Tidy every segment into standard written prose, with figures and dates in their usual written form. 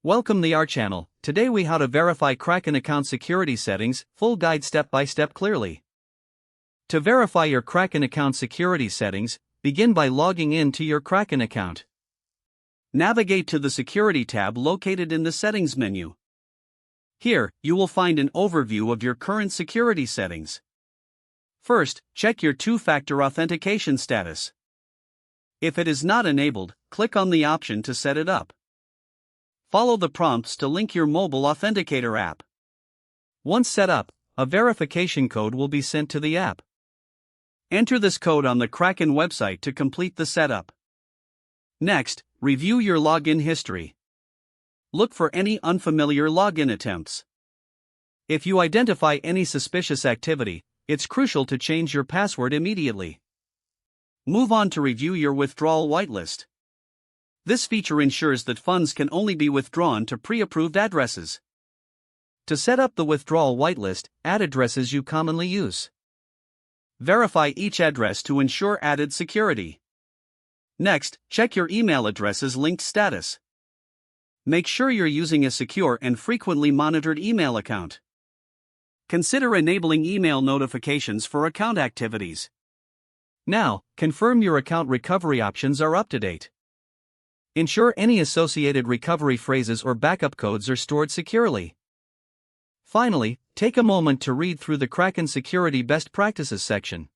Welcome to our channel. Today we how to verify Kraken account security settings, full guide step by step clearly. To verify your Kraken account security settings, begin by logging in to your Kraken account. Navigate to the Security tab located in the Settings menu. Here, you will find an overview of your current security settings. First, check your two-factor authentication status. If it is not enabled, click on the option to set it up. Follow the prompts to link your mobile authenticator app. Once set up, a verification code will be sent to the app. Enter this code on the Kraken website to complete the setup. Next, review your login history. Look for any unfamiliar login attempts. If you identify any suspicious activity, it's crucial to change your password immediately. Move on to review your withdrawal whitelist. This feature ensures that funds can only be withdrawn to pre-approved addresses. To set up the withdrawal whitelist, add addresses you commonly use. Verify each address to ensure added security. Next, check your email address's linked status. Make sure you're using a secure and frequently monitored email account. Consider enabling email notifications for account activities. Now, confirm your account recovery options are up to date. Ensure any associated recovery phrases or backup codes are stored securely. Finally, take a moment to read through the Kraken Security Best Practices section.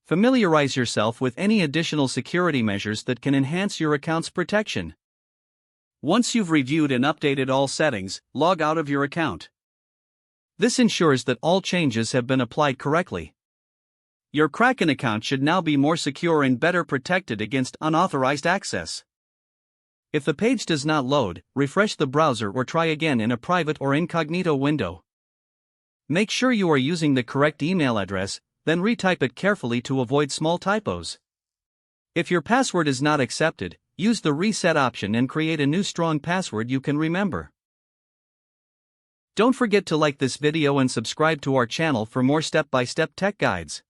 Familiarize yourself with any additional security measures that can enhance your account's protection. Once you've reviewed and updated all settings, log out of your account. This ensures that all changes have been applied correctly. Your Kraken account should now be more secure and better protected against unauthorized access. If the page does not load, refresh the browser or try again in a private or incognito window. Make sure you are using the correct email address, then retype it carefully to avoid small typos. If your password is not accepted, use the reset option and create a new strong password you can remember. Don't forget to like this video and subscribe to our channel for more step-by-step tech guides.